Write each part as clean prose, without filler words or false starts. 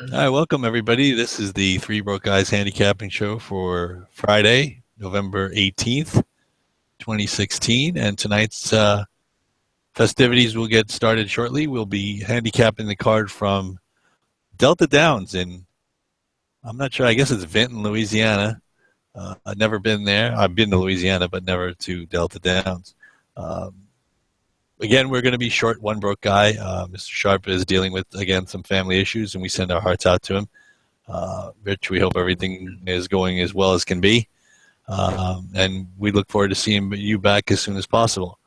Hi, welcome everybody. This is the Three Broke Guys Handicapping Show for Friday, November 18th, 2016. And tonight's festivities will get started shortly. We'll be handicapping the card from Delta Downs in, I'm not sure, I guess it's Vinton, Louisiana. I've never been there. I've been to Louisiana, but never to Delta Downs. Um, Again, we're going to be short one broke guy. Mr. Sharp is dealing with, again, some family issues, and we send our hearts out to him. Rich, we hope everything is going as well as can be. And we look forward to seeing you back as soon as possible.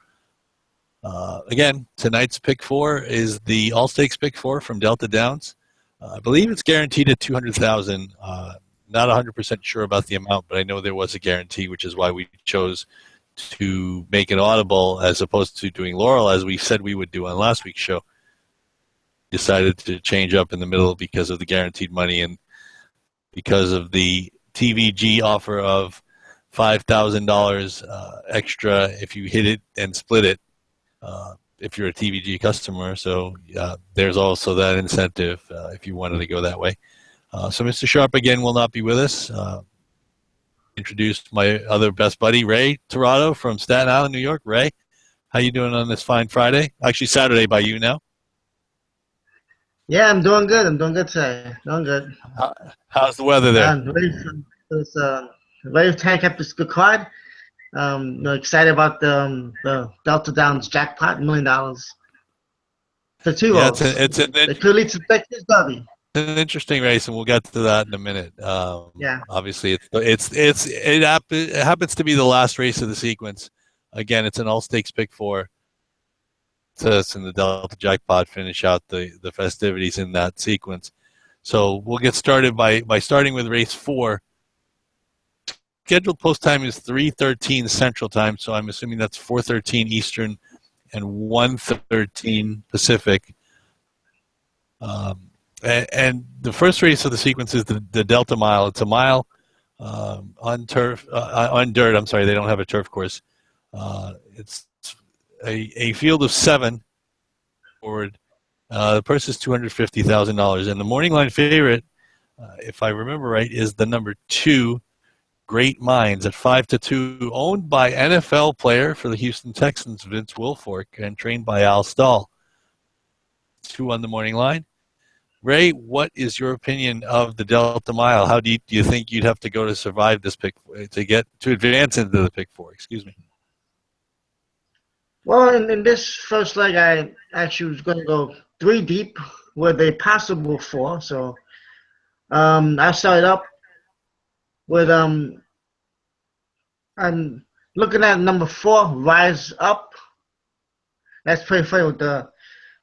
Again, tonight's pick four is the All Stakes pick four from Delta Downs. I believe it's guaranteed at 200,000. Not 100% sure about the amount, but I know there was a guarantee, which is why we chose to make it audible as opposed to doing Laurel as we said we would do on last week's show. Decided to change up in the middle because of the guaranteed money and because of the TVG offer of $5,000 extra if you hit it and split it if you're a TVG customer. So there's also that incentive if you wanted to go that way. So Mr. Sharp, again, will not be with us. Introduced my other best buddy, Ray Torado from Staten Island, New York. Ray, how you doing on this fine Friday? Actually, Saturday by you now. Yeah, I'm doing good. I'm doing good today. Doing good. How's the weather there? Ready to take up this good card. Excited about the Delta Downs jackpot, $1 million for two Yeah, rolls. it could lead to Texas Derby. It's an interesting race, and we'll get to that in a minute. Yeah. Obviously, it happens to be the last race of the sequence. Again, it's an all stakes pick four. To us in the Delta jackpot, finish out the festivities in that sequence. So we'll get started by starting with race four. Scheduled post time is 3:13 Central Time, so I'm assuming that's 4:13 Eastern and 1:13 Pacific. And the first race of the sequence is the Delta Mile. It's a mile on turf, on dirt. I'm sorry, they don't have a turf course. It's a field of 7 forward. The purse is $250,000, and the morning line favorite, if I remember right, is the number 2, Great Minds at 5-2, owned by NFL player for the Houston Texans, Vince Wilfork, and trained by Al Stahl. 2 on the morning line. Ray, what is your opinion of the Delta Mile? How deep do you think you'd have to go to survive this pick to advance into the pick four? Excuse me. Well, in this first leg, I actually was going to go 3 deep with a possible 4. So I started up with I'm looking at number 4, Rise Up. That's pretty funny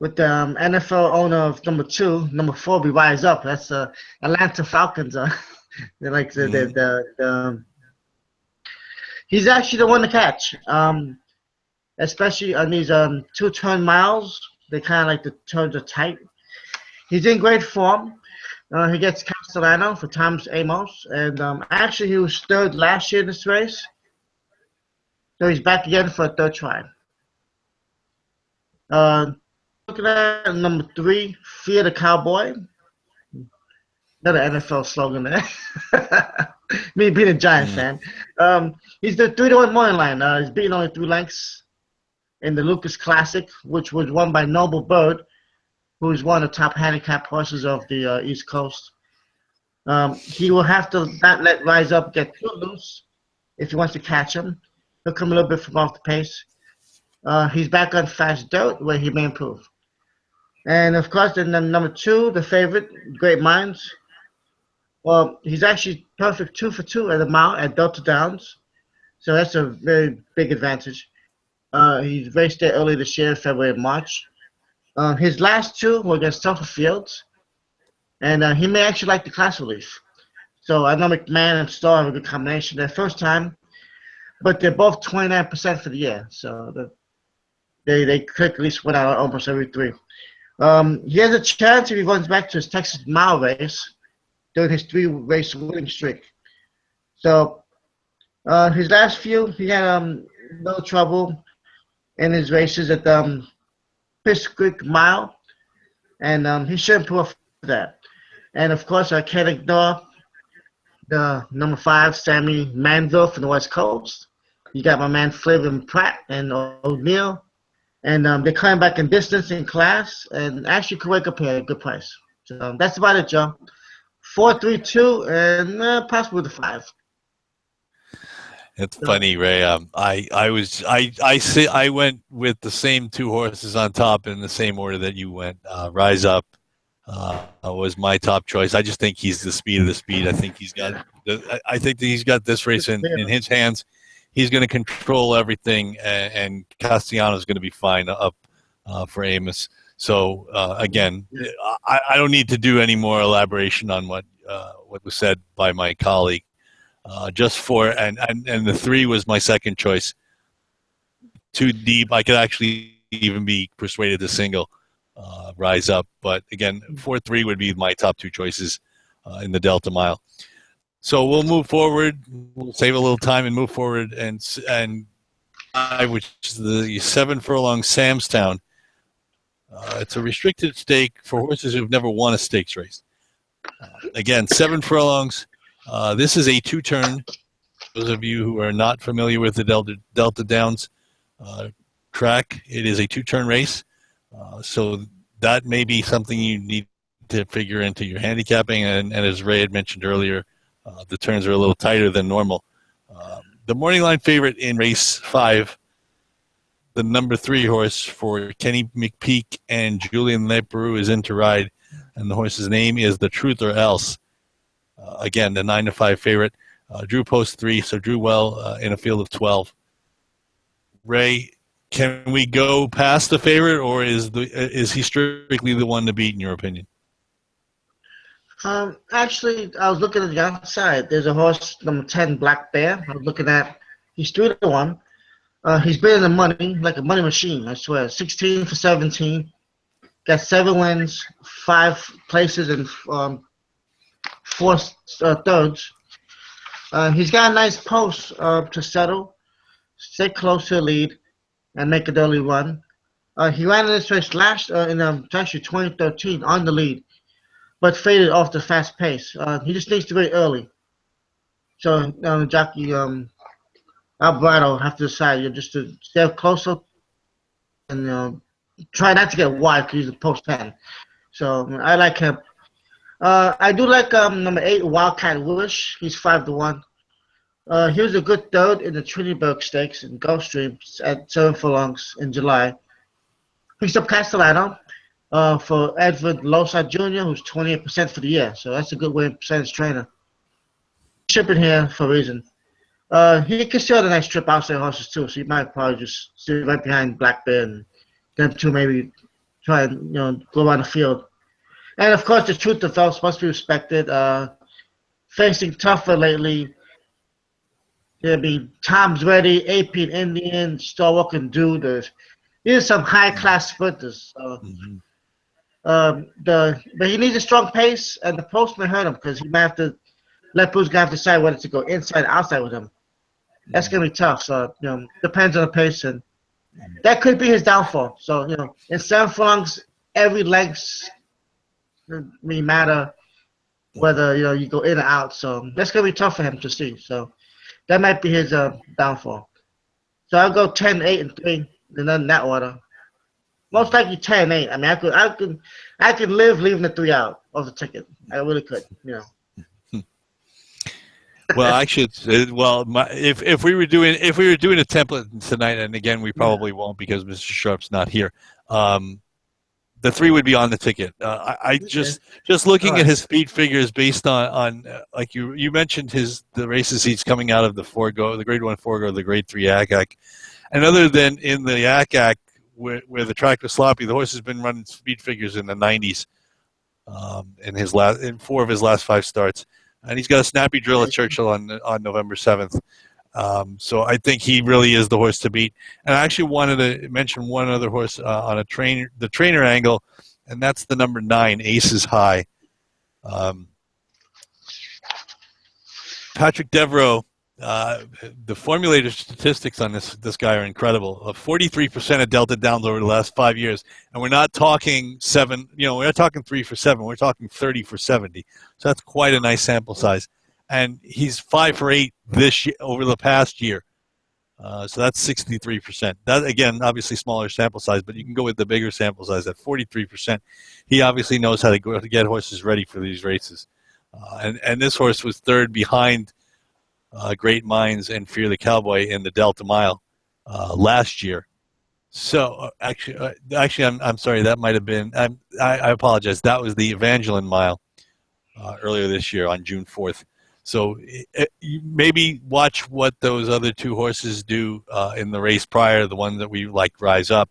with the NFL owner of number 2, number 4 be Rise Up. That's Atlanta Falcons. They like he's actually the one to catch. Especially on these 2-turn miles, they kind of like the turns are tight. He's in great form. He gets Castellano for Thomas Amos, and actually he was 3rd last year in this race, so he's back again for a 3rd try. Looking at number 3, Fear the Cowboy. Another NFL slogan there. Me being a Giant fan. He's the 3-1 morning line. He's beating only 3 lengths in the Lucas Classic, which was won by Noble Bird, who is one of the top handicap horses of the East Coast. He will have to not let Rise Up get too loose if he wants to catch him. He'll come a little bit from off the pace. He's back on fast dirt where he may improve. And, of course, then number 2, the favorite, Great Minds. Well, he's actually perfect 2 for 2 at the mile at Delta Downs. So that's a very big advantage. He's raced there early this year, February and March. His last 2 were against tougher fields. And he may actually like the class relief. So I know McMahon and Starr have a good combination their first time. But they're both 29% for the year. So they could at least win out almost every 3. He has a chance if he runs back to his Texas Mile race during his 3-race winning streak. So his last few, he had no trouble in his races at Fish Creek Mile, and he should improve for that. And of course, I can't ignore the number 5, Sammy Manville from the West Coast. You got my man Flavin Pratt and O'Neal. And they're coming back in distance in class and actually could wake up here at a good price. So that's about it, Joe. 4-3-2 and possibly the 5. It's funny, Ray. I went with the same two horses on top in the same order that you went. Rise Up was my top choice. I just think he's the speed of the speed. I think he's got. I think that he's got this race in his hands. He's going to control everything, and Castellanos is going to be fine up for Amos. So again, I don't need to do any more elaboration on what was said by my colleague. Just for and the 3 was my second choice. Too deep. I could actually even be persuaded to single Rise Up, but again, 4-3 would be my top 2 choices in the Delta Mile. So we'll move forward. We'll save a little time and move forward, and which is the 7 furlong Samstown. It's a restricted stake for horses who've never won a stakes race. Again, 7 furlongs. This is a 2-turn. Those of you who are not familiar with the Delta Downs track, it is a 2-turn race. So that may be something you need to figure into your handicapping. And as Ray had mentioned earlier, the turns are a little tighter than normal. The morning line favorite in race 5, the number 3 horse for Kenny McPeak and Julian Leperoux is in to ride. And the horse's name is The Truth or Else. Again, the 9-5 favorite. Drew post 3, so drew well in a field of 12. Ray, can we go past the favorite, or is he strictly the one to beat in your opinion? Actually, I was looking at the outside. There's a horse, number 10, Black Bear. I was looking at. He's 3-1. He's been in the money like a money machine. I swear. 16 for 17. Got 7 wins, 5 places, and 4 thirds. He's got a nice post to settle, stay close to the lead, and make an early run. He ran in this race last in actually 2013 on the lead, but faded off the fast pace. He just needs to be early. So jockey Alvarado have to decide just to stay closer and try not to get wide because he's a post 10. So I like him. I do like number 8, Wildcat Wish. He's 5-1. He was a good third in the Trinityburg Stakes in Gulfstream at 7 furlongs in July. Picks up Castellano for Edward Losa Jr., who's 28% for the year. So that's a good win percentage trainer. Shipping here for a reason. He can still have a nice trip outside horses too, so he might probably just sit right behind Black Bear and them two maybe try and go around the field. And of course, the Truth of Else must be respected. Facing tougher lately. There'll be Tom's Ready, AP and Indian, Star Walking Dude. These are some high class sprinters. But he needs a strong pace, and the post may hurt him because he might have to. Leperoux's gonna have to decide whether to go inside or outside with him. That's gonna be tough. So depends on the pace, and that could be his downfall. So in 7 furlongs, every length may matter whether you go in or out. So that's gonna be tough for him to see. So that might be his downfall. So I'll go 10, 8, and 3, and then in that order. Most likely 10, 8. I mean, I could live leaving the 3 out of the ticket. I really could. Well, actually, if we were doing a template tonight, and again, we probably won't because Mr. Sharp's not here. The 3 would be on the ticket. I just looking at his speed figures based on like you mentioned the races he's coming out of the Grade 1 Forgo, the Grade 3 ACAC, and other than in the ACAC where the track was sloppy, the horse has been running speed figures in the 90s in 4 of his last 5 starts. And he's got a snappy drill at Churchill on November 7th. So I think he really is the horse to beat. And I actually wanted to mention one other horse on the trainer angle, and that's the number 9, Aces High. Patrick Devereaux the formulator statistics on this guy are incredible. 43% of Delta Downs over the last 5 years, and we're not talking seven. We're not talking 3 for 7. We're talking 30 for 70. So that's quite a nice sample size. And he's 5 for 8 this year over the past year. So that's 63%. That, again, obviously smaller sample size, but you can go with the bigger sample size at 43%. He obviously knows how to go to get horses ready for these races. And this horse was third behind Great Minds and Fear the Cowboy in the Delta Mile last year. So actually, I'm sorry. That might have been. I apologize. That was the Evangeline Mile earlier this year on June 4th. So you maybe watch what those other two horses do in the race prior, the one that we like Rise Up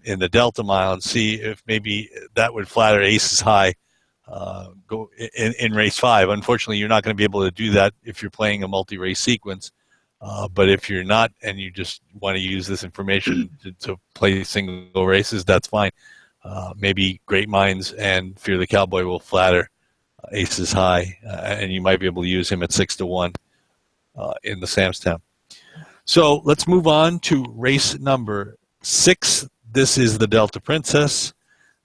in the Delta Mile, and see if maybe that would flatter Aces High go in race 5. Unfortunately, you're not going to be able to do that if you're playing a multi-race sequence. But if you're not and you just want to use this information to play single races, that's fine. Maybe Great Minds and Fear the Cowboy will flatter Aces High, and you might be able to use him at 6-1 in the Samstown. So let's move on to race number 6. This is the Delta Princess,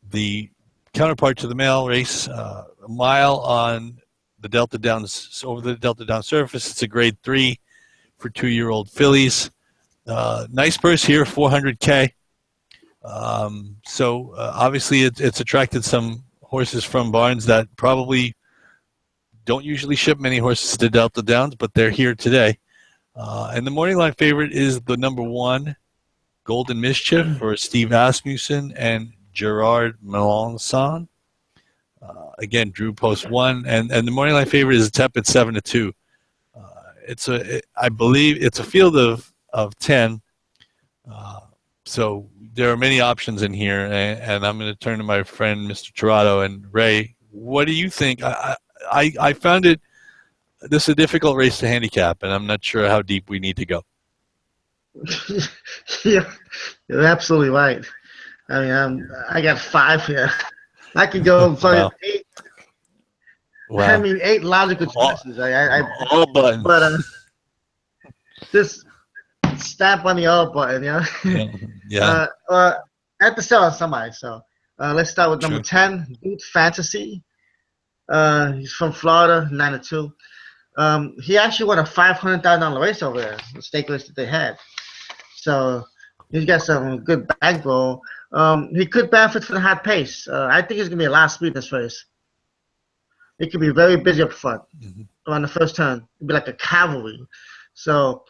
the counterpart to the male race, a mile on the Delta Downs, over the Delta Downs surface. It's a grade 3 for 2-year-old fillies. Nice purse here, $400K. So obviously it's attracted some horses from barns that probably don't usually ship many horses to Delta Downs, but they're here today. And the morning line favorite is the number 1, Golden Mischief, for Steve Asmussen and Gerard Melanson. Again, Drew post 1, and the morning line favorite is tepid 7-2. I believe it's a field of 10. So there are many options in here, and I'm going to turn to my friend Mr. Tirado. And Ray, what do you think? I found this a difficult race to handicap, and I'm not sure how deep we need to go. Yeah, you're absolutely right. I mean, I got 5 here. I could go for Wow. 8. Wow. I mean, 8 logical choices. All buttons. But just stamp on the all button, Yeah. I have to sell on somebody. So let's start with number 10, Boot Fantasy. He's from Florida, 9-2. He actually won a $500,000 race over there, the stake race that they had. So he's got some good bankroll. He could benefit from the hot pace. I think he's going to be a last speed in this race. It could be very busy up front on the first turn. It'd be like a cavalry. So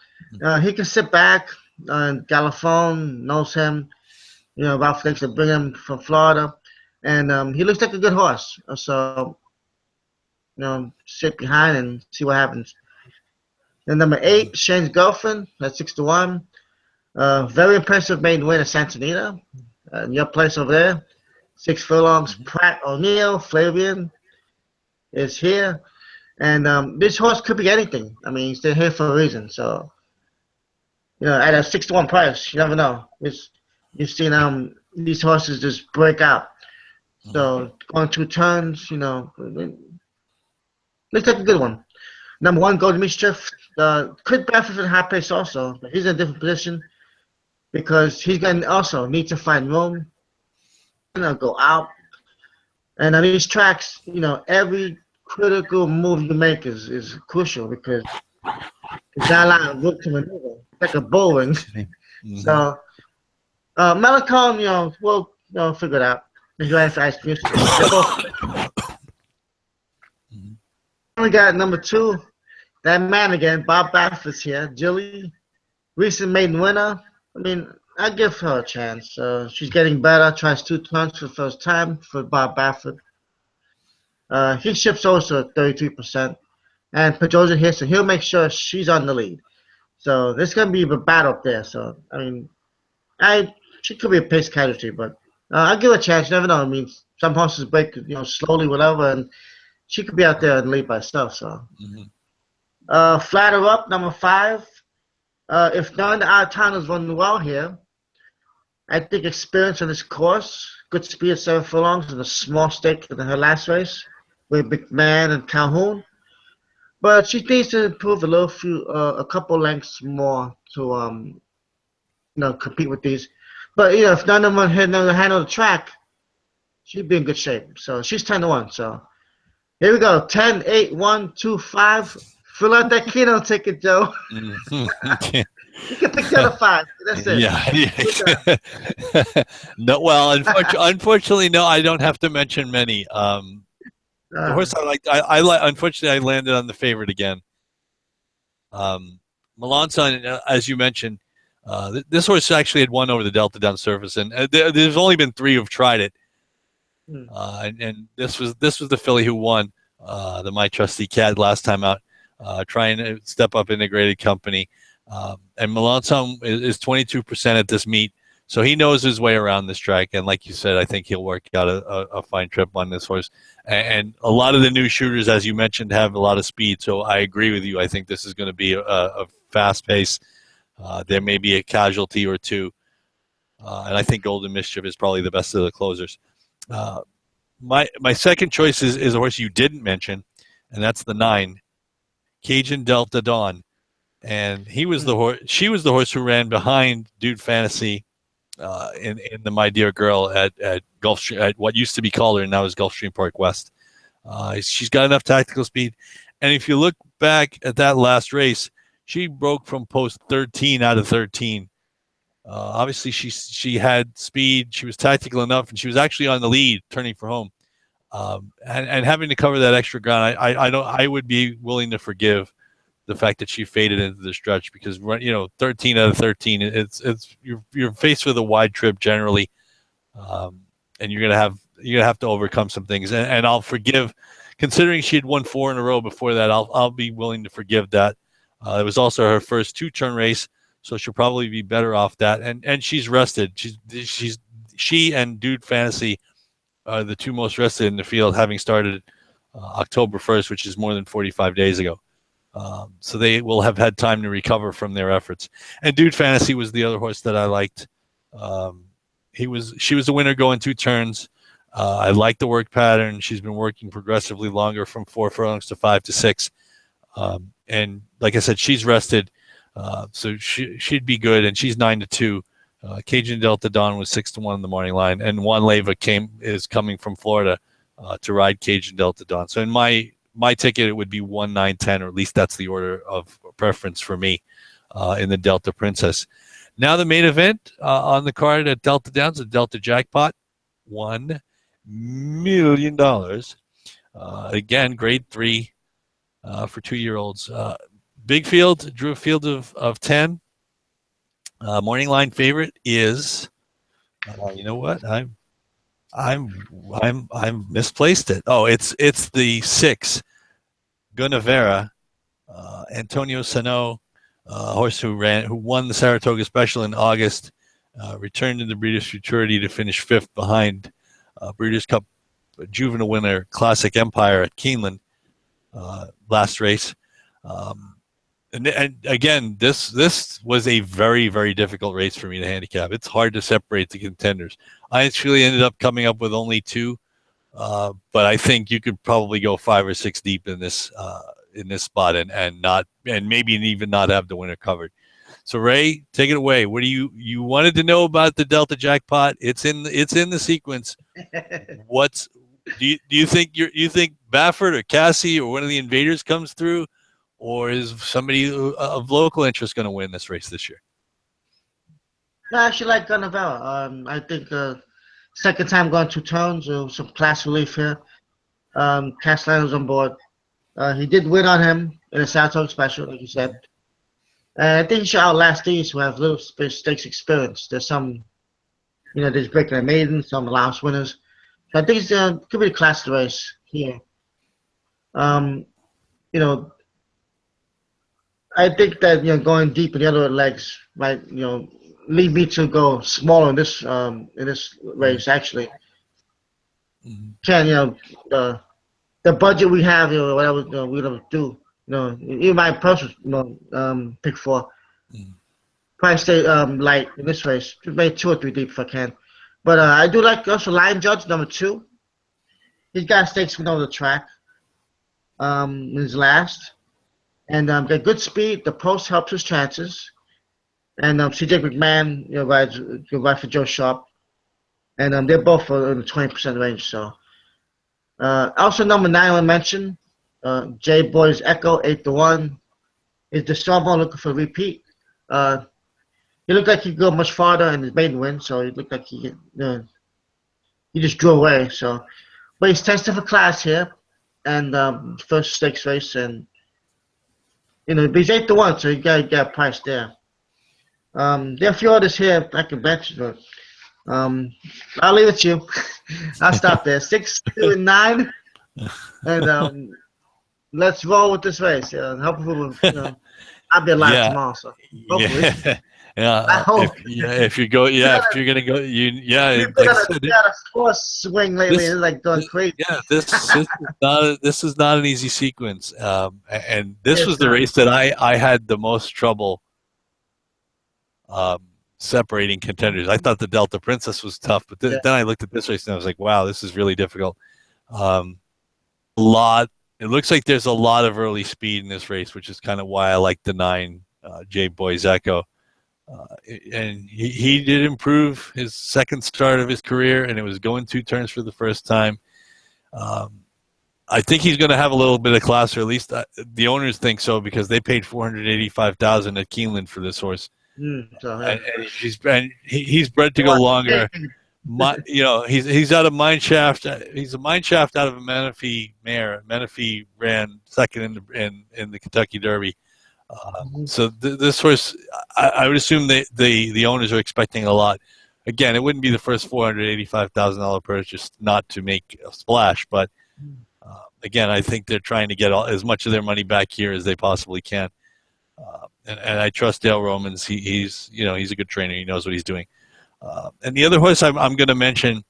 he can sit back. Galafone knows him. Ralph thinks to bring him from Florida. And he looks like a good horse. So, sit behind and see what happens. Then number 8, Shane's Girlfriend, that's 6-1. Very impressive maiden win at Santa Anita. Your place over there. 6 furlongs. Pratt O'Neill, Flavian is here. And this horse could be anything. I mean, he's here for a reason. So, at a 6-1 price, you never know. You've seen these horses just break out. So, going 2 turns, looks like a good one. Number 1, Golden Mischief. Could benefit from the high pace also. But he's in a different position because he's going to also need to find room. Go out. And on these tracks, every critical move you make is crucial because there's not a lot of room to maneuver. It's like a bowling. So, Melanchon, we'll figure it out. He's going to ice cream. We got number 2, that man again, Bob Baffert's here. Jilly, recent maiden winner. I mean, I give her a chance. She's getting better. Tries 2 turns for the first time for Bob Baffert. He ships also 33%. And Pedroza here, so he'll make sure she's on the lead. So there's going to be a battle up there. So, I mean, she could be a pace casualty, but I'll give her a chance. You never know. I mean, some horses break, slowly, whatever, and she could be out there and lead by herself. So, Flatter Up, number 5. If none of the out-of-towners run well here, I think experience on this course, good speed at 7 furlongs, and a small stake in her last race with McMahon and Calhoun. but she needs to improve a couple lengths more to compete with these. But if none of them handle the track, she'd be in good shape. So she's 10-1. So here we go. 10, 8, 1, 2, 5. Fill out that Keno ticket, Joe. Mhm. You can pick the other 5. That's it. Yeah. No, well, unfortunately, no, I don't have to mention many. The horse I like, unfortunately, I landed on the favorite again. Melanson, as you mentioned, this horse actually had won over the Delta Down surface, and there's only been 3 who've tried it. And this was the filly who won the My Trusty Cat last time out, trying to step up integrated company. And Melanson is 22% at this meet, so he knows his way around this track. And like you said, I think he'll work out a fine trip on this horse. And a lot of the new shooters, as you mentioned, have a lot of speed. So I agree with you. I think this is going to be a fast pace. There may be a casualty or two. And I think Golden Mischief is probably the best of the closers. My second choice is a horse you didn't mention, and that's the 9, Cajun Delta Dawn. And he was the horse. She was the horse who ran behind Dude Fantasy in the My Dear Girl at Gulfstream, at what used to be Calder and now is Gulfstream Park West. She's got enough tactical speed, and if you look back at that last race, she broke from post 13 out of 13. Obviously, she had speed. She was tactical enough, and she was actually on the lead, turning for home. And having to cover that extra ground, I would be willing to forgive the fact that she faded into the stretch, because 13 out of 13, it's you're faced with a wide trip generally, and you're gonna have to overcome some things. And I'll forgive, considering she had won 4 in a row before that. I'll be willing to forgive that. It was also her first 2-turn race, so she'll probably be better off that. And she's rested. She and Dude Fantasy are the 2 most rested in the field, having started October 1st, which is more than 45 days ago. So they will have had time to recover from their efforts. And Dude Fantasy was the other horse that I liked. She was the winner going 2 turns. I like the work pattern. She's been working progressively longer, from 4 furlongs to 5 to 6. And like I said, she's rested. So she'd be good, and she's 9-2. Cajun Delta Dawn was 6-1 in the morning line, and Juan Leyva is coming from Florida to ride Cajun Delta Dawn. So in my ticket, it would be 1, 9, 10, or at least that's the order of preference for me in the Delta Princess. Now the main event on the card at Delta Downs, the Delta Jackpot, $1 million. Again, grade 3 for 2-year-olds. Big field, drew a field of 10. Morning line favorite is, you know what? I'm misplaced it. Oh, it's the 6, Guinevere, Antonio Sano, horse who won the Saratoga Special in August, returned in the Breeders' Futurity to finish 5th behind Breeders' Cup juvenile winner Classic Empire at Keeneland last race. And again, this was a very, very difficult race for me to handicap. It's hard to separate the contenders. I actually ended up coming up with only 2, but I think you could probably go 5 or 6 deep in this spot and maybe even not have the winner covered. So Ray, take it away. What do you wanted to know about the Delta Jackpot? It's in the sequence. Do you think Baffert or Cassie or one of the Invaders comes through? Or is somebody of local interest going to win this race this year? No, I actually like Gunneville. I think second time going 2 turns, some class relief here. Castellano's on board. He did win on him in a Saratoga Special, like you said. And I think he should outlast these who have little stakes experience. There's some, there's breaking a maiden, some allowance winners. So I think it's could be a class race here. I think that going deep in the other legs might lead me to go smaller in this race. Actually, can the budget we have, whatever we're gonna do, even my personal pick for probably stay light in this race. Just maybe 2 or 3 deep if I can. But I do like also Lion Judge number 2. He's got stakes from over the track. His last. and got good speed. The post helps his chances. And CJ McMahon, ride for Joe Sharp, and they're both in the 20% range. So, also number 9 I mentioned, J Boy's Echo 8-1 is the strong one looking for a repeat. He looked like he could go much farther in his maiden win, so he looked like he just drew away. So, but he's tested for class here, and first stakes race, and but he's 8-1, so you got to get a price there. There are a few others here I can bet you, but I'll leave it to you. I'll stop there. 6, 2, and 9, and let's roll with this race. Hopefully, I'll be alive tomorrow, so hopefully. Yeah, I hope. if you're gonna go, You've like been I on said, a force swing lately. It's like going crazy. yeah, this is not an easy sequence. And this was the not. race that I had the most trouble separating contenders. I thought the Delta Princess was tough, but then I looked at this race and I was like, wow, this is really difficult. It looks like there's a lot of early speed in this race, which is kind of why I like the 9 J Boys Echo. And he did improve his second start of his career, and it was going 2 turns for the first time. I think he's going to have a little bit of class, or at least the owners think so, because they paid $485,000 at Keeneland for this horse. And he's bred to go longer. He's out of mine shaft. He's a mine shaft out of a Menifee mare. Menifee ran second in the Kentucky Derby. So this horse, I would assume the owners are expecting a lot. Again, it wouldn't be the first $485,000 purchase not to make a splash, but again, I think they're trying to get as much of their money back here as they possibly can. And I trust Dale Romans. He's a good trainer. He knows what he's doing. And the other horse I'm going to mention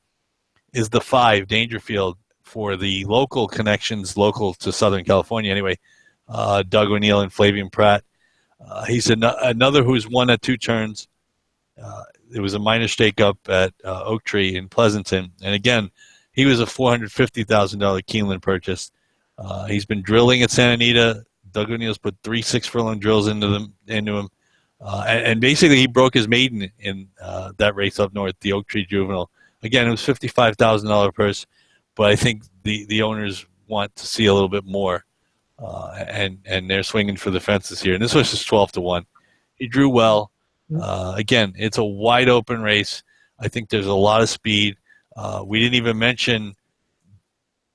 is the 5 Dangerfield, for the local connections, local to Southern California anyway. Doug O'Neill and Flavian Pratt. He's another who's won at 2 turns. It was a minor stake up at Oak Tree in Pleasanton, and again, he was a $450,000 Keeneland purchase. He's been drilling at Santa Anita. Doug O'Neill's put 3 6-furlong drills into him, and basically he broke his maiden in that race up north, the Oak Tree Juvenile. Again, it was $55,000 purse, but I think the owners want to see a little bit more, and they're swinging for the fences here. And this horse is 12-1. He drew well. Again, it's a wide open race. I think there's a lot of speed. We didn't even mention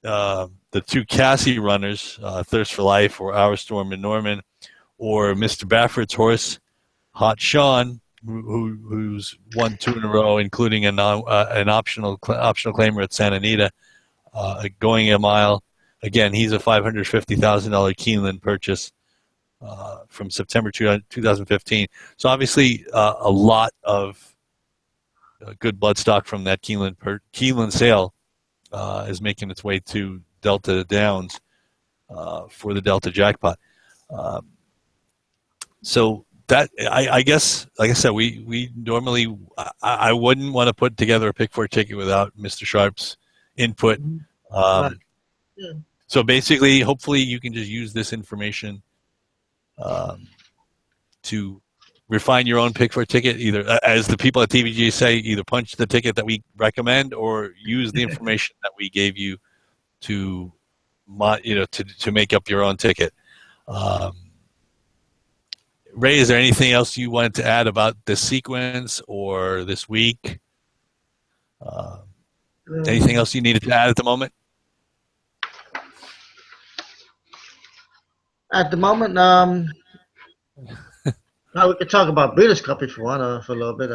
the 2 Cassie runners, Thirst for Life or Our Storm and Norman, or Mr. Baffert's horse, Hot Sean, who's won 2 in a row, including an optional claimer at Santa Anita, going a mile. Again, he's a $550,000 Keeneland purchase from September 2015. So obviously a lot of good bloodstock from that Keeneland sale is making its way to Delta Downs for the Delta jackpot. So that I guess, like I said, we normally I wouldn't want to put together a pick four ticket without Mr. Sharp's input. So basically, hopefully, you can just use this information to refine your own pick four ticket. Either, as the people at TVG say, either punch the ticket that we recommend or use the information that we gave you to make up your own ticket. Ray, is there anything else you wanted to add about this sequence or this week? Anything else you needed to add at the moment? At the moment, we could talk about Breeders' Cup if you want for a little bit.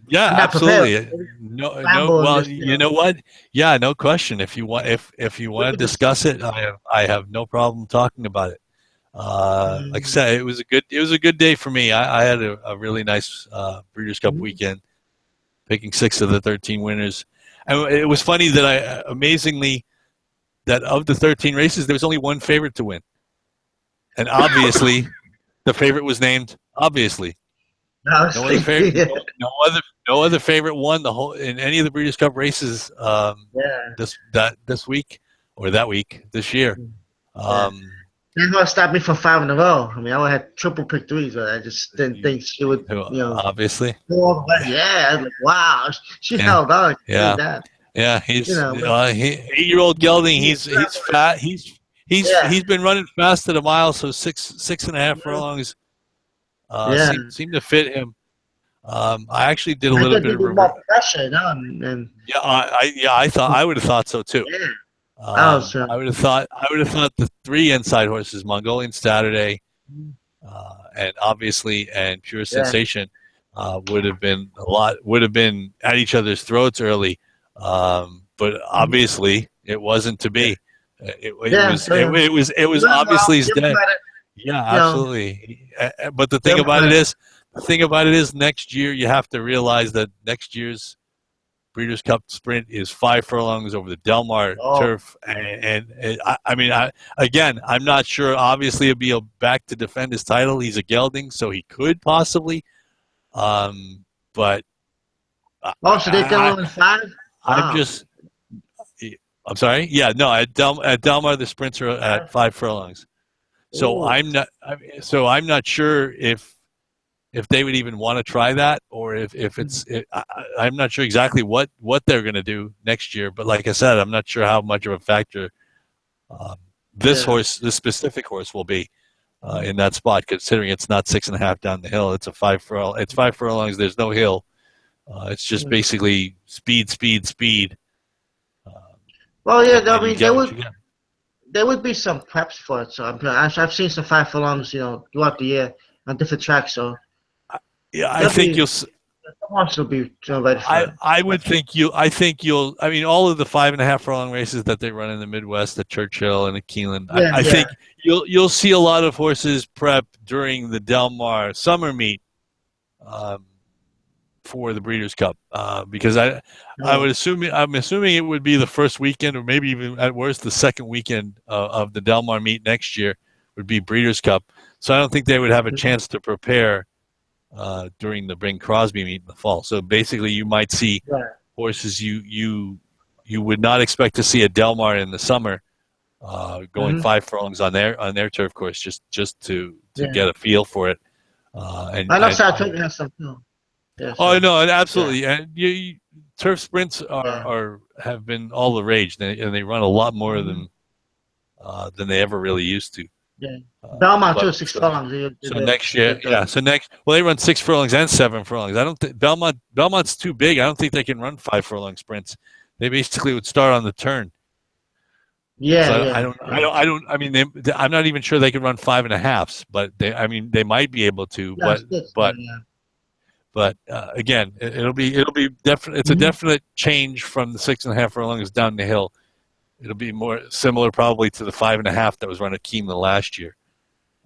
Yeah, absolutely. No. Well, you know what? Yeah, no question. If you want to discuss it, I have no problem talking about it. Like I said, it was a good day for me. I had a really nice Breeders' Cup weekend, picking 6 of the 13 winners. And it was funny that amazingly, that of the 13 races, there was only one favorite to win. And obviously, the favorite was named. Obviously, no other favorite. No other favorite won the whole in any of the Breeders' Cup races. This week or that week this year. That's what stopped me from 5 in a row. I mean, I would have had triple pick threes, but I just didn't think she would, Obviously. go all the way. Yeah, I was like, wow, she Yeah. held on. Yeah. That, Yeah. but 8-year-old gelding. He's fat. yeah, He's been running fast at a mile, so six and a half furlongs yeah. seem to fit him. I actually did a I little thought bit there'd of be reverse. more pressure, and Yeah, I would have thought so too. yeah, I was, I would have thought the three inside horses, Mongolian Saturday, and obviously and Pure yeah, Sensation, would have been at each other's throats early, but obviously it wasn't to yeah, be. yeah. So yeah, It was well, obviously his give him day. credit. Yeah, You know, absolutely. But give him credit. the thing about it is, next year you have to realize that next year's Breeders' Cup Sprint is 5 furlongs over the Del Mar Oh, turf, I mean, again, I'm not sure. Obviously, he'll be back to defend his title. He's a gelding, so he could possibly. But oh, so they I, done in 5. I'm Wow. just. I'm sorry. Yeah, no. At Del Mar, the sprints are at 5 furlongs. So Ooh. I'm not sure if they would even want to try that, or if it's I'm not sure exactly what they're going to do next year. But like I said, I'm not sure how much of a factor um, Yeah. this specific horse will be in that spot, considering it's not 6.5 down the hill. It's a 5 furlong. It's 5 furlongs. There's no hill. It's just basically speed. Uh, Well, yeah. I and you mean, get what you get. there would be some preps for it. So I've seen some 5 furlongs, throughout the year on different tracks. So Yeah, I there'll think be you'll. some horses will be, ready for it. I would think you. I think you'll. I mean, all of the 5.5 furlong races that they run in the Midwest, at Churchill and at Keeneland, Yeah, I yeah. think you'll see a lot of horses prep during the Del Mar summer meet um, for the Breeders' Cup because Oh, I'm assuming it would be the first weekend, or maybe even at worst the second weekend of the Del Mar meet next year would be Breeders' Cup. So I don't think they would have a chance to prepare during the Bing Crosby meet in the fall. So basically, you might see right. horses you would not expect to see at Del Mar in the summer going Mm-hmm. 5 furlongs on their turf course just to Yeah. get a feel for it. I know And South Turkey has some too. Yeah. oh So no, and yeah, absolutely, and turf sprints yeah. are have been all the rage, and they run a lot more Mm-hmm. than they ever really used to. Yeah. Uh, Belmont but too, 6 furlongs. so next year, Did yeah. the, So next, well, they run 6 furlongs and 7 furlongs. I don't think Belmont's too big. I don't think they can run 5 furlong sprints. They basically would start on the turn. yeah, So yeah, yeah. I mean, I'm not even sure they could run 5.5s, but I mean, they might be able to. Yeah, 6. Yeah, But yeah. again, it'll be definite. It's a Mm-hmm. definite change from the 6.5 furlongs down the hill. It'll be more similar probably to the 5.5 that was run at Keeneland last year.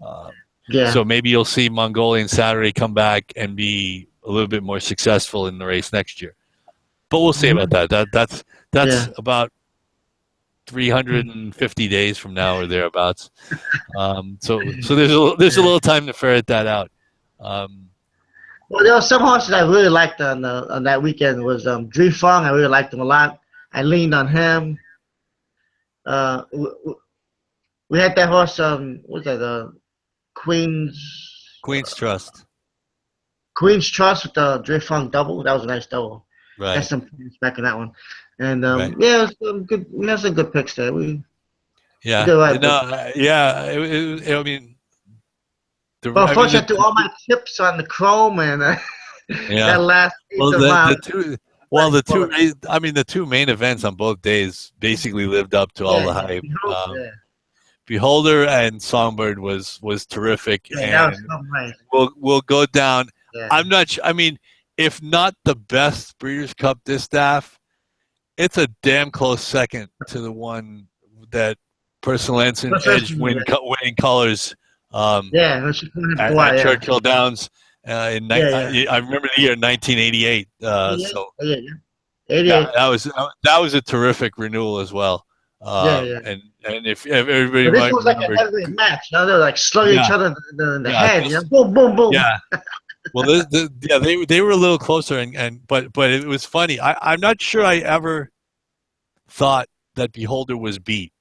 Um, Yeah. so maybe you'll see Mongolian Saturday come back and be a little bit more successful in the race next year. But we'll see about Mm-hmm. that. That's Yeah. about 350 days from now or thereabouts. So there's a Yeah. little time to ferret that out. Um, Well, there were some horses I really liked on that weekend. Was Dream Fong. I really liked him a lot. I leaned on him. Uh, we had that horse. What was that? Queen's Queen's Trust, Queen's Trust with the Dream Fong double. That was a nice double. Got right? some points back in that one. And Right. yeah, it was good. We had some good picks there. We Yeah. did right, but Yeah. I mean, but I mean, unfortunately, I threw all my chips on the Chrome and yeah. that last eighth Well, of mile. the two, well, I mean, the two main events on both days basically lived up to all Yeah, the yeah, hype. yeah, Beholder and Songbird was terrific, yeah. That was and so nice. we'll go down. Yeah. I'm not. I mean, if not the best Breeders' Cup distaff, it's a damn close second to the one that Personal Ensign What's edged yeah. winning colors Yeah, at yeah. Churchill Downs. Yeah, yeah. I remember the year 1988. 88? So Oh, yeah, yeah. yeah, 88. that was a terrific renewal as well. Yeah, yeah. And if everybody But this might was like a remember, heavyweight match. You know, they're like slugging each yeah, other in the yeah, head. You know, just boom, boom, boom. yeah. Well, yeah, they were a little closer, but it was funny. I'm not sure I ever thought that Beholder was beat.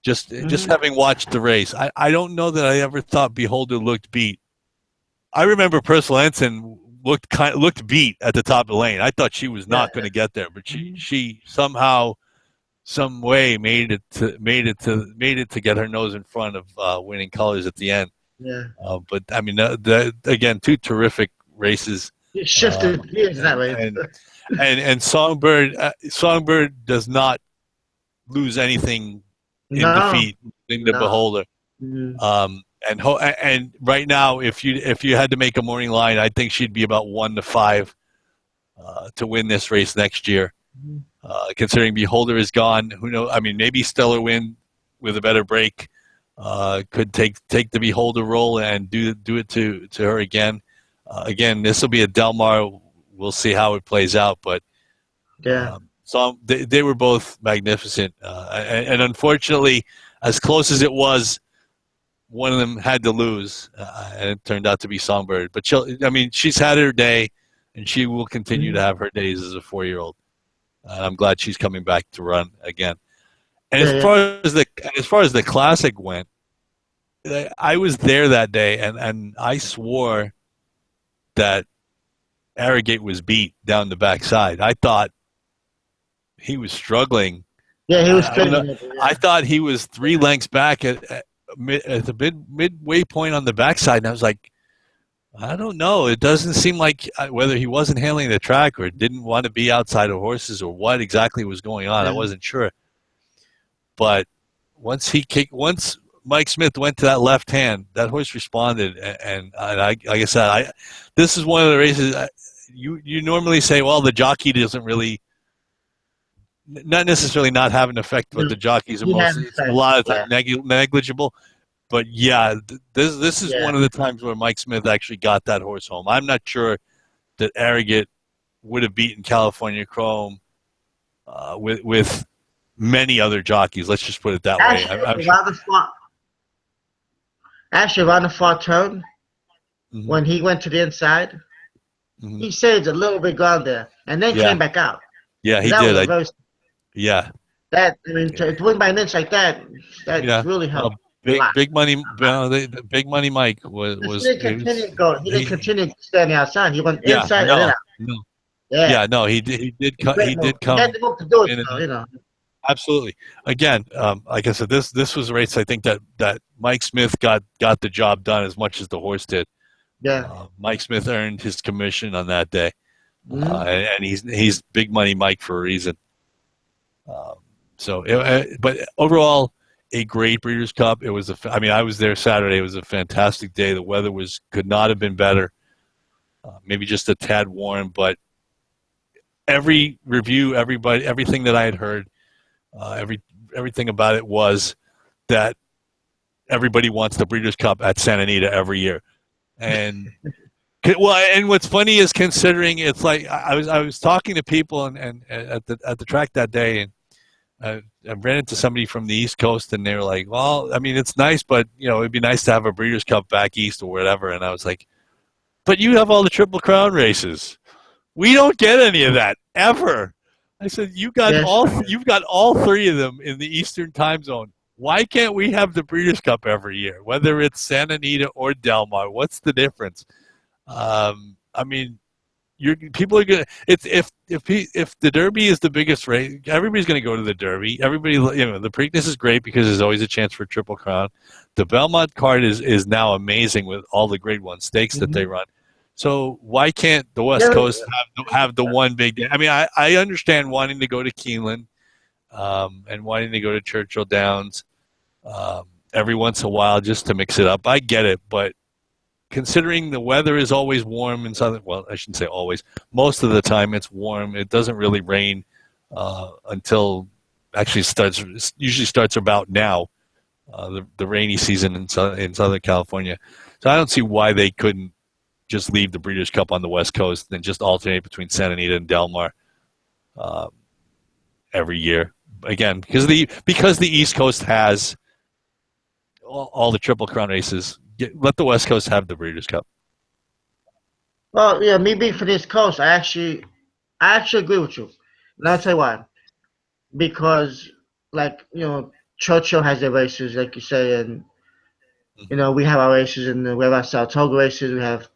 Just Hmm. having watched the race, I don't know that I ever thought Beholder looked beat. I remember Percival Ensign looked beat at the top of the lane. I thought she was Yeah. not going to get there, but she Hmm. she somehow, some way made it to get her nose in front of winning colors at the end. Yeah. But I mean, again, two terrific races, It uh, shifted gears in that and race. and Songbird does not lose anything in No. defeat in the No. Beholder. Mm. And right now, if you had to make a morning line, I think she'd be about 1 to 5 to win this race next year. Considering Beholder is gone, who knows? I mean, maybe Stellar Wind with a better break could take the Beholder role and do it to her again. Again, this will be a Del Mar. We'll see how it plays out, but Yeah. so they were both magnificent, and unfortunately, as close as it was, one of them had to lose, and it turned out to be Songbird. But I mean, she's had her day, and she will continue to Mhm. have her days as a 4-year-old. And I'm glad she's coming back to run again. And Yeah. Yeah. as far as the classic went, I was there that day, and I swore that Arrogate was beat down the backside. I thought he was struggling. Yeah. He was I don't spinning know. a little bit. I Yeah. thought he was 3 lengths back at the midway point on the backside, and I was like, I don't know. It doesn't seem like whether he wasn't handling the track or didn't want to be outside of horses or what exactly was going on. I Yeah. wasn't sure. But once Mike Smith went to that left hand, that horse responded, and I, like I said, this is one of the races. You normally say, well, the jockey doesn't really, not necessarily not have an effect, but No, the jockeys are he had it's a effect. lot of Yeah. time negligible. But yeah, this is Yeah. one of the times where Mike Smith actually got that horse home. I'm not sure that Arrogate would have beaten California Chrome with many other jockeys. Let's just put it that way. Actually, I'm sure. around the far, actually around the far turn, Mm-hmm. when he went to the inside, Mm-hmm. he saved a little bit ground there, and then Yeah, came back out. yeah, And he that was did. a very Yeah, that I mean to win by an inch like that, that yeah. really helped Well, a lot. big money. The big money Mike Because he was didn't it was continue to go. He didn't he. continue standing outside. He went Yeah, inside and then no, out. no. Yeah, Yeah, no. great He move. did He had come the move to do it, in and so you know. absolutely. Again, like I said, this was a race. I think that Mike Smith got the job done as much as the horse did. Yeah. Mike Smith earned his commission on that day, Mm-hmm. and he's big money Mike for a reason. Um, but overall, a great Breeders' Cup. It was I mean, I was there Saturday. It was a fantastic day. The weather could not have been better. Maybe just a tad warm, but every review, everything that I had heard, everything about it was that everybody wants the Breeders' Cup at Santa Anita every year. And well, and what's funny is considering it's like I was talking to people and at the track that day, and I ran into somebody from the East Coast, and they were like, "Well, I mean, it's nice, but it'd be nice to have a Breeders' Cup back east or whatever." And I was like, "But you have all the Triple Crown races. We don't get any of that ever." I said, Yes. you've got all three of them in the Eastern Time Zone. Why can't we have the Breeders' Cup every year, whether it's Santa Anita or Del Mar? What's the difference? I mean, people are gonna. It's if the Derby is the biggest race, everybody's gonna go to the Derby. Everybody, the Preakness is great because there's always a chance for Triple Crown. The Belmont card is now amazing with all the Grade One stakes that they Mm-hmm. run. So why can't the West Yeah. Coast have the one big day? I mean, I understand wanting to go to Keeneland, and wanting to go to Churchill Downs every once in a while just to mix it up. I get it, but considering the weather is always warm in southern, well, I shouldn't say always. Most of the time it's warm. It doesn't really rain until actually usually starts about now, the rainy season in Southern California. So I don't see why they couldn't just leave the Breeders' Cup on the West Coast and just alternate between Santa Anita and Del Mar uh, every year. Again, because the East Coast has all the Triple Crown races, let the West Coast have the Breeders' Cup. Well, yeah, me being from this coast, I actually agree with you. And I'll tell you why. Because, like, Churchill has their races, like you say, and Mm-hmm. we have our races, and we have our Saratoga races. We have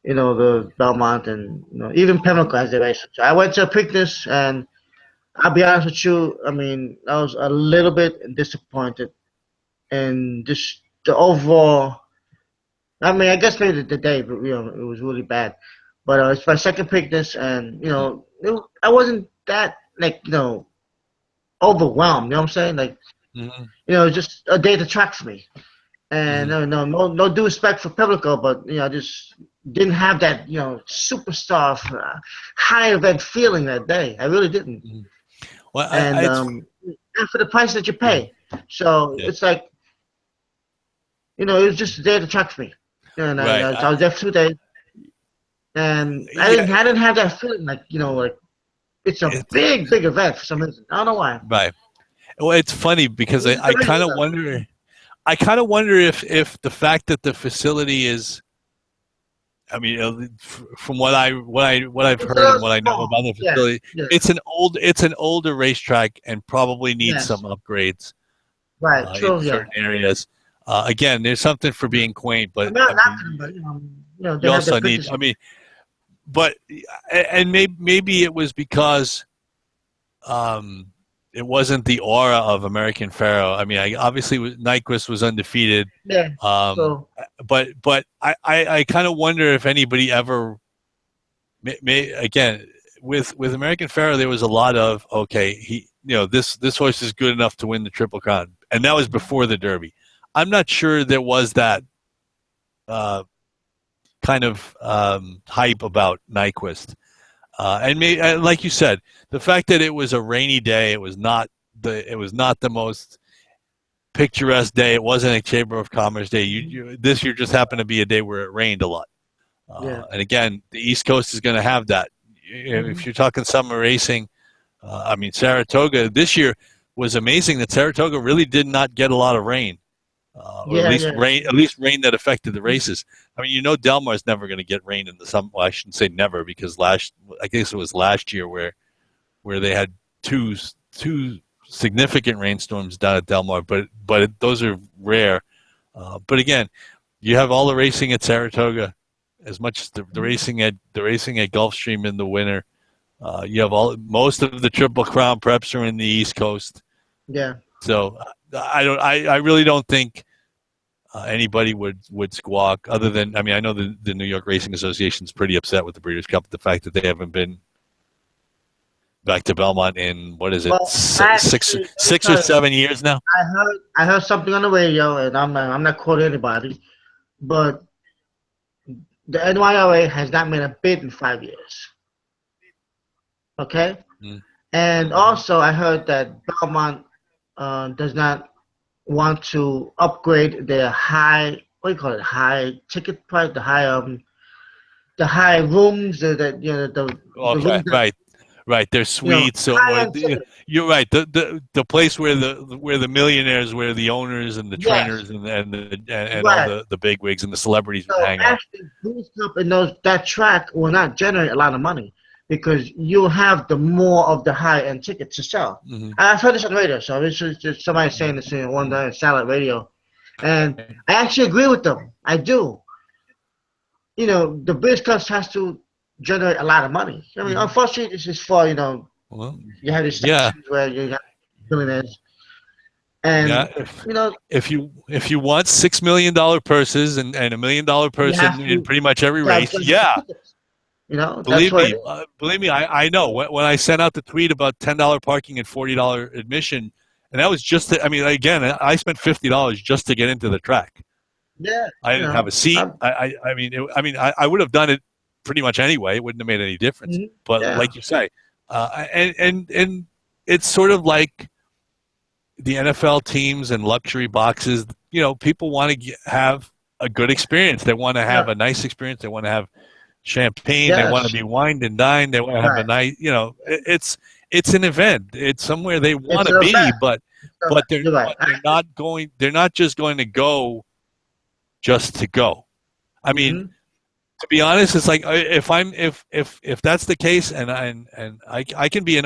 the Belmont, and even Pimlico has their races. So I went to a Preakness, and I'll be honest with you. I mean, I was a little bit disappointed in just the overall. I mean, I guess maybe the day, but it was really bad. But it's my second Preakness, and I wasn't that like overwhelmed. You know what I'm saying? Like Mm-hmm. just a day to track for me. And Mm-hmm. no due respect for Pimlico, but I just didn't have that superstar high event feeling that day. I really didn't. Mm-hmm. Well, And it's and for the price that you yeah, pay, so yeah, it's like it was just a day to track for me. And right. I was there for 2 days, and Yeah, I didn't have that feeling like like it's a it's big event for some reason. I don't know why. right. Well, it's funny because It was I kind of amazing. wonder. I kind of wonder if the fact that the facility is, I mean, from what I've It's a heard and little what I know small. about the Yeah, facility, yeah, it's an older racetrack and probably needs some yes, upgrades right, in true, yeah. certain areas. Again, there's something for being quaint, I'm but not I knocking them, mean, but they you have their also need. pictures. I mean, but and maybe it was because um, it wasn't the aura of American Pharaoh. I mean, obviously Nyquist was undefeated, Yeah. um, So but I kind of wonder if anybody ever again with American Pharaoh there was a lot of okay he this horse is good enough to win the Triple Crown, and that was before the Derby. I'm not sure there was that uh, kind of hype about Nyquist. Like you said, the fact that it was a rainy day, it was not the most picturesque day. It wasn't a Chamber of Commerce day. This year just happened to be a day where it rained a lot. yeah. And again, the East Coast is going to have that. Hmm. If you're talking summer racing, I mean Saratoga this year was amazing. That Saratoga really did not get a lot of rain, or Yeah, yeah. at least rain that affected the races. I mean, Del Mar's never going to get rain in the summer. Well, I shouldn't say never because I guess it was last year where they had two significant rainstorms down at Del Mar, but those are rare. But again, you have all the racing at Saratoga, as much as the racing at Gulfstream in the winter. You have most of the Triple Crown preps are in the East Coast, Yeah. so I really don't think anybody would squawk. Other than I mean, I know the New York Racing Association is pretty upset with the Breeders' Cup, the fact that they haven't been back to Belmont in what is it Well, actually, let me six or tell you, 7 years now. I heard something on the radio, and I'm not quoting anybody, but the NYRA has not made a bid in 5 years. Okay, and Mm-hmm. also I heard that Belmont does not want to upgrade their high, what do you call it, high ticket price, the high rooms, the Okay, rooms that right. Right, they're suites, high end ticket. you're right. The place where the millionaires, where the owners and the Yes, trainers and all right. the bigwigs and the celebrities would So hang out. actually, Boost Up and that track will not generate a lot of money because you'll have the more of the high end tickets to sell. Mm-hmm. I've heard this on the radio, so this is just somebody saying this in one day satellite radio, and I actually agree with them. I do. The British Cup has to generate a lot of money. I mean, Mm-hmm. unfortunately, this is for Well, you have these yeah, sections where you got billionaires, yeah. and you know If you want $6 million purses and $1 million you person have in pretty much every to have race, yeah, tickets. That's what it is. Believe me, I know. When I sent out the tweet about $10 parking and $40 admission, and that was just, I mean, again, I spent $50 just to get into the track. Yeah, I didn't have a seat. I'm, I would have done it pretty much anyway. It wouldn't have made any difference. But yeah, like you say, and it's sort of like the NFL teams and luxury boxes. People want to have a good experience. They want to have yeah, a nice experience. They want to have champagne. They want to yes, be wined and dined. They want to have a right. night. It's an event. It's somewhere they want It's to a be, fact. You're right. they're not going. They're not just going to go just to go. I mean, Mm-hmm. to be honest, it's like if that's the case, and I can be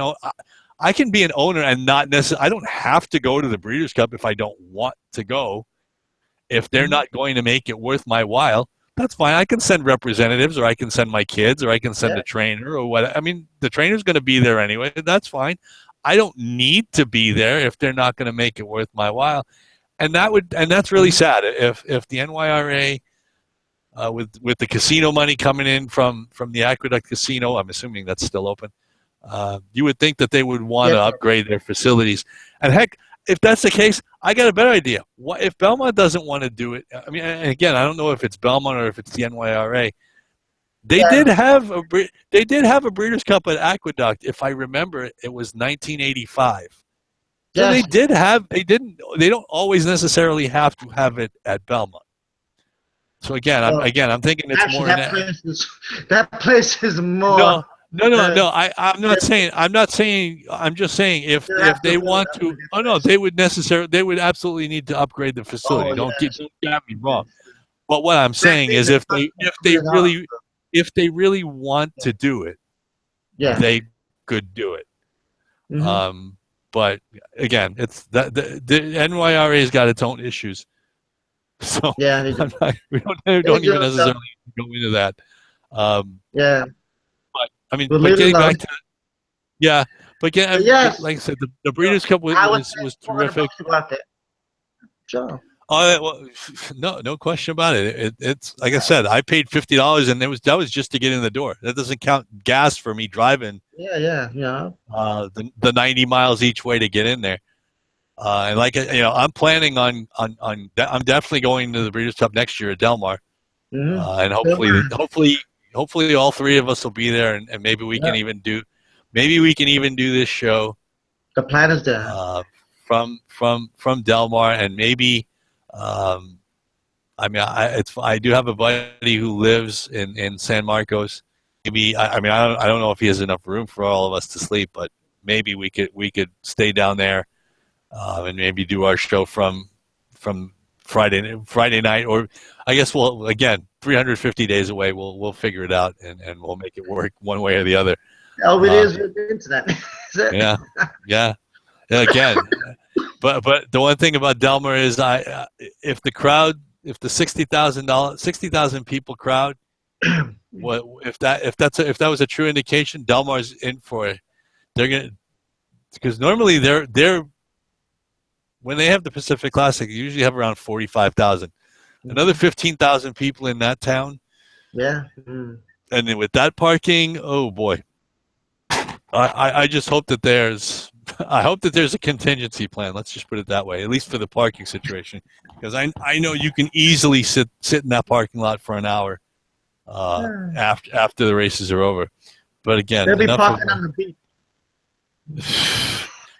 I can be an owner and not necessarily. I don't have to go to the Breeders' Cup if I don't want to go. If they're not going to make it worth my while, that's fine. I can send representatives, or I can send my kids, or I can send Yeah. a trainer, or what. I mean, the trainer's going to be there anyway. That's fine. I don't need to be there if they're not going to make it worth my while, and that's really sad. If the NYRA, with the casino money coming in from the Aqueduct Casino, I'm assuming that's still open. You would think that they would want to upgrade their facilities, and heck, if that's the case, I got a better idea. What if Belmont doesn't want to do it? I mean, and again, I don't know if it's Belmont or if it's the NYRA. They did have a Breeders' Cup at Aqueduct. If I remember, it was 1985. So Yes. they don't always necessarily have to have it at Belmont. So again, I'm thinking it's Actually, more. That place is more. No. I'm not saying. I'm just saying if they want to. Oh no, they would absolutely need to upgrade the facility. Don't get me wrong. But what I'm saying is, if they really want to do it, they could do it. Mm-hmm. But again, it's that the NYRA's got its own issues. So we don't even necessarily go into that. But I mean, but getting back to like I said, the Breeders' Cup was terrific. Sure. Oh well, no question about it. It's like I said, I paid $50, and that was just to get in the door. That doesn't count gas for me driving. Yeah. The 90 miles each way to get in there. And I'm planning on I'm definitely going to the Breeders' Cup next year at Del Mar, and hopefully all three of us will be there, and maybe we can even do this show. The plan is there from Del Mar, and maybe. I do have a buddy who lives in San Marcos. Maybe I don't know if he has enough room for all of us to sleep, but maybe we could stay down there. And maybe do our show from Friday night, or I guess 350 days away. We'll figure it out, and we'll make it work one way or the other. Oh, it is with the internet. Yeah. Again, but the one thing about Del Mar is if the 60,000 people crowd, if that was a true indication, Del Mar's in for it. They're gonna, because normally they're when they have the Pacific Classic, you usually have around 45,000. Another 15,000 people in that town. Yeah. And then with that parking, oh boy. I just hope that there's a contingency plan. Let's just put it that way, at least for the parking situation, because I know you can easily sit in that parking lot for an hour after the races are over. But again, they'll be parking on the beach.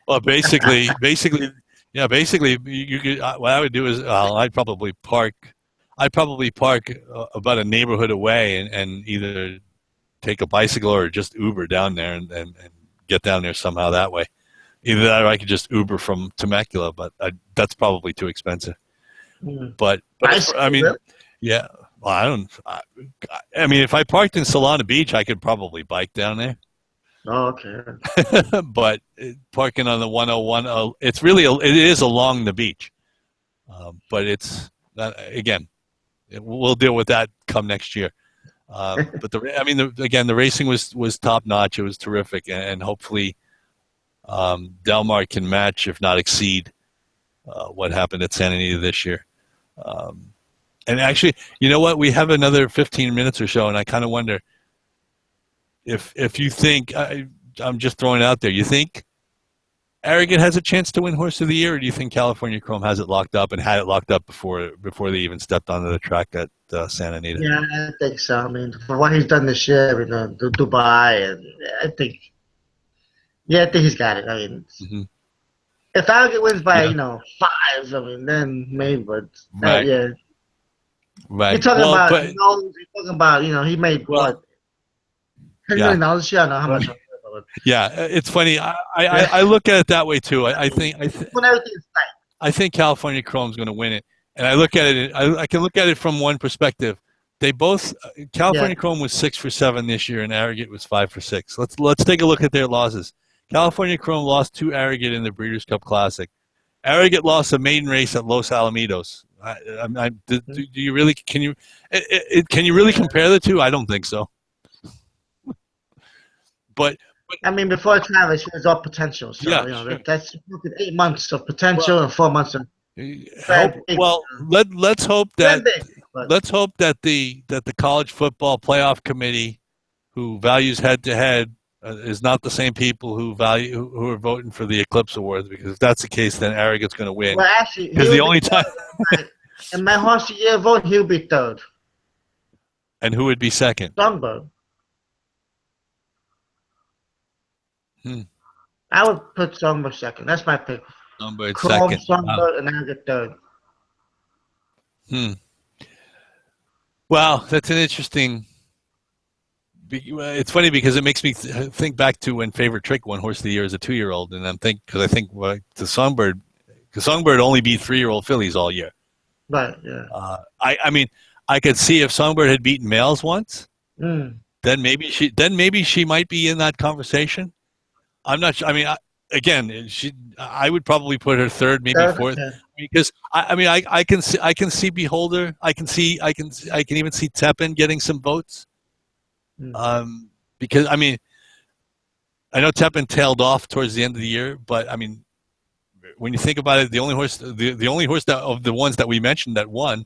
Well, basically, you could. What I would do is I'd probably park about a neighborhood away, and either take a bicycle or just Uber down there and get down there somehow that way. Either that, or I could just Uber from Temecula, but that's probably too expensive. But I mean, yeah. Well, I mean, if I parked in Solana Beach, I could probably bike down there. Oh, okay. But parking on the 101, it is along the beach. But it's again, we'll deal with that come next year. But the racing was top notch. It was terrific, and hopefully Del Mar can match, if not exceed, what happened at Santa Anita this year. And actually, you know what? We have another 15 minutes or so, and I kind of wonder if you think, I'm just throwing it out there, you think Arrogant has a chance to win Horse of the Year, or do you think California Chrome has it locked up and had it locked up before they even stepped onto the track at Santa Anita? Yeah, I think so. I mean, for what he's done this year, Dubai, and I think he's got it. I mean, if Arrogant wins by 5, I mean, then maybe, but yeah. Right. You're talking about he made what? $10 million this year? I don't know how much. Yeah, it's funny. I look at it that way too. I think California Chrome's going to win it, and I look at it. I can look at it from one perspective. They both California Chrome was 6 for 7 this year, and Arrogant was 5 for 6. Let's take a look at their losses. California Chrome lost to Arrogate in the Breeders' Cup Classic. Arrogate lost a maiden race at Los Alamitos. Do you really can you really compare the two? I don't think so. But I mean, before Travis, she was all potential. So yeah, sure. that's 8 months of potential and 4 months of let's hope that the college football playoff committee, who values head to head, is not the same people who are voting for the Eclipse Awards, because if that's the case, then Arrogate's going to win. Well, actually, because the only time in my horse of the year vote, he'll be third. And who would be second? Songbird. I would put Songbird second. That's my pick. Songbird Chrome, second. Songbird, and Arrogate third. Well, that's an interesting. It's funny because it makes me think back to when Favorite Trick won Horse of the Year as a 2-year-old, and I think the Songbird, because Songbird only beat 3-year-old fillies all year. Right. Yeah. I mean, I could see if Songbird had beaten males once, then maybe she might be in that conversation. I'm not sure. I mean, I would probably put her third, maybe fourth, because I can see Beholder. I can even see Tepin getting some votes. Because I mean, I know Tepin tailed off towards the end of the year, but I mean, when you think about it, the only horse that of the ones that we mentioned that won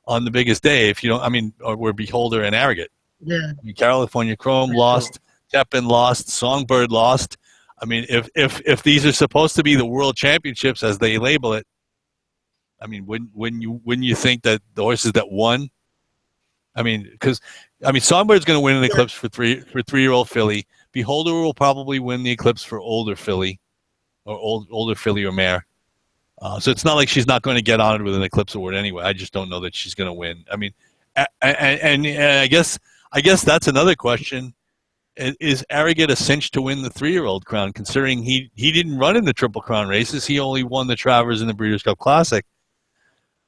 on the biggest day, if you don't, I mean, were Beholder and Arrogate. Yeah. I mean, California Chrome lost. Tepin lost, Songbird lost. I mean, if these are supposed to be the world championships as they label it, I mean, wouldn't you think that the horses that won? I mean, Songbird's going to win an Eclipse for 3-year-old filly. Beholder will probably win the Eclipse for older filly, or older filly or mare. So it's not like she's not going to get honored with an Eclipse award anyway. I just don't know that she's going to win. I mean, and I guess that's another question. Is Arrogate a cinch to win the 3-year-old crown, considering he didn't run in the Triple Crown races? He only won the Travers and the Breeders' Cup Classic,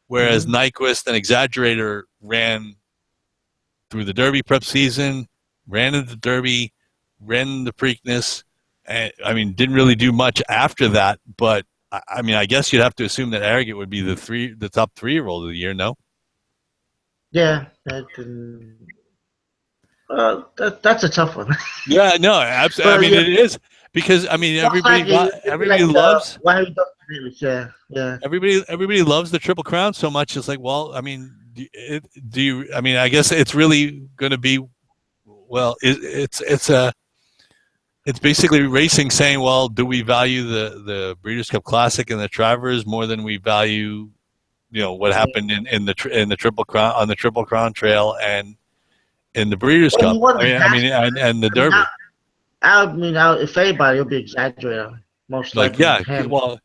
whereas Nyquist and Exaggerator ran through the Derby prep season, ran in the Derby, ran the Preakness, and I mean, didn't really do much after that. But I mean, I guess you'd have to assume that Arrogate would be the top 3-year-old of the year, no? Yeah, that's a tough one. Yeah, no, absolutely. I mean, it is, because I mean, everybody loves. Everybody loves the Triple Crown so much. It's like, well, I mean, do you? I mean, I guess it's really going to be. Well, it's basically racing saying, well, do we value the Breeders' Cup Classic and the Travers more than we value, what happened in the Triple Crown, on the Triple Crown Trail and in the Breeders' Cup? I mean, and the Derby. I mean, if anybody, it'll be Exaggerator, most likely. Exactly. Well,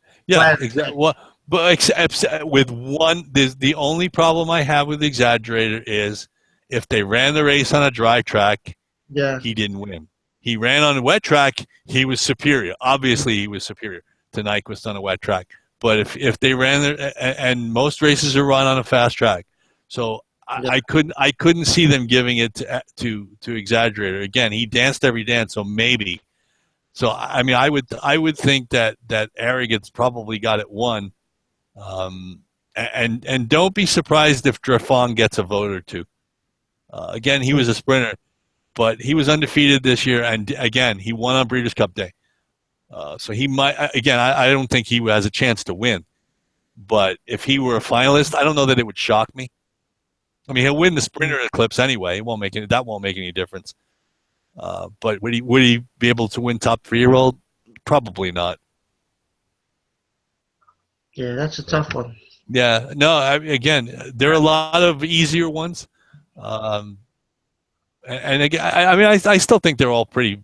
but except with one, the only problem I have with the Exaggerator is if they ran the race on a dry track, he didn't win. He ran on a wet track, he was superior. Obviously, he was superior to Nyquist on a wet track. But if they ran there, and most races are run on a fast track, so I couldn't see them giving it to Exaggerator. Again, he danced every dance, so maybe. So I mean, I would think that Arrogate's probably got it won, and don't be surprised if Drafong gets a vote or two. Again, he was a sprinter, but he was undefeated this year, and again, he won on Breeders' Cup Day. So he might. Again, I don't think he has a chance to win, but if he were a finalist, I don't know that it would shock me. I mean, he'll win the Sprinter Eclipse anyway. That won't make any difference. But would he be able to win top 3-year-old? Probably not. Yeah, that's a tough one. Yeah, no. Again, there are a lot of easier ones, and again, I mean, I still think they're all pretty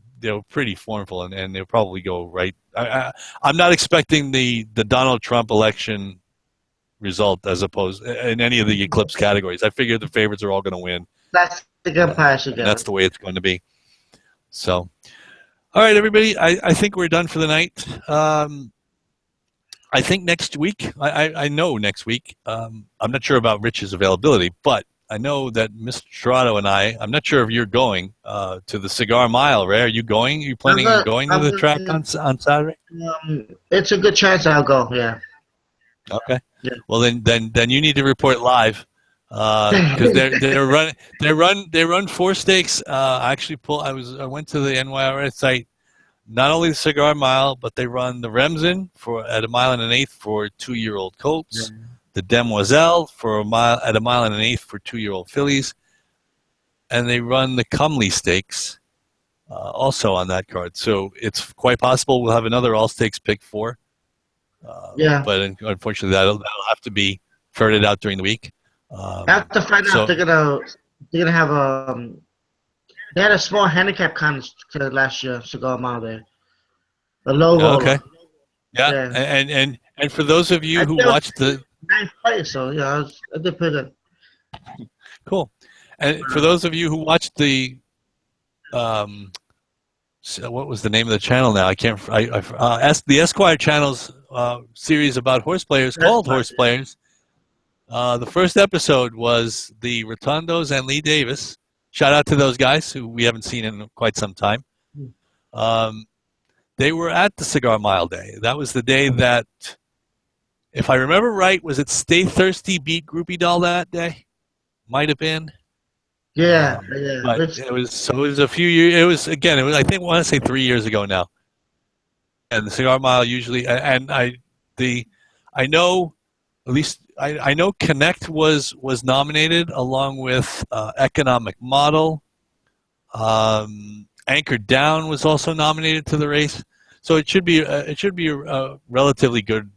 formful, and they'll probably go right. I'm not expecting the Donald Trump election result as opposed in any of the Eclipse categories. I figure the favorites are all going to win. That's the good part. That's the way it's going to be. So, all right, everybody. I think we're done for the night. I think next week. I know next week. I'm not sure about Rich's availability, but I know that Mr. Toronto and I'm not sure if you're going to the Cigar Mile, Ray. Are you going? Are you I'm planning on gonna, going to I'm the track gonna, on Saturday? it's a good chance I'll go. Yeah. Okay. Yeah. Well, then you need to report live because they run four stakes. I actually I went to the NYRS site. Not only the Cigar Mile, but they run the Remsen at a mile and an eighth for 2-year-old colts, Yeah. the Demoiselle at a mile and an eighth for 2-year-old fillies, and they run the Cumley Stakes also on that card. So it's quite possible we'll have another all stakes pick four. Yeah. But unfortunately, that'll have to be ferreted out during the week. I have to find out if So they're gonna have they had a small handicap contest last year, Cigar Mile there. A low okay, roller. yeah, Yeah. and for those of you I who think I was watched the ninth place, so yeah, I did pretty good. cool, and for those of you who watched the um, what was the name of the channel now? I can't. The Esquire channel's series about horse players That's called fine. Horse Players. The first episode was the Rotundos and Lee Davis. Shout out to those guys who we haven't seen in quite some time. Um, they were at the Cigar Mile Day. That was the day that, if I remember right, was it Stay Thirsty beat Groupie Doll that day? Might have been. Yeah, yeah. But it was a few years. I think I want to say 3 years ago now. And the Cigar Mile usually, and I know, at least I know Connect was nominated along with Economic Model. Anchored Down was also nominated to the race, so it should be a relatively good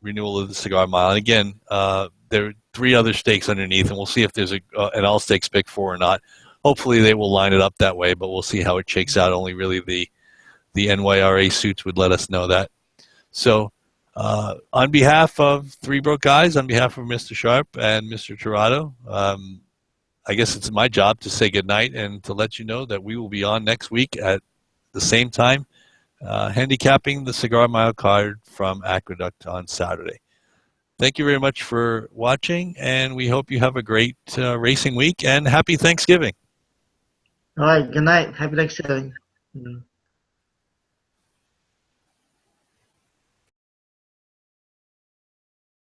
renewal of the Cigar Mile. And again, there are 3 other stakes underneath, and we'll see if there's an all stakes pick 4 or not. Hopefully, they will line it up that way, but we'll see how it shakes out. Only really the NYRA suits would let us know that. So, on behalf of Three Broke Guys, on behalf of Mr. Sharp and Mr. Tirado, I guess it's my job to say goodnight and to let you know that we will be on next week at the same time, handicapping the Cigar Mile card from Aqueduct on Saturday. Thank you very much for watching, and we hope you have a great racing week, and happy Thanksgiving. All right. Good night. Happy Thanksgiving.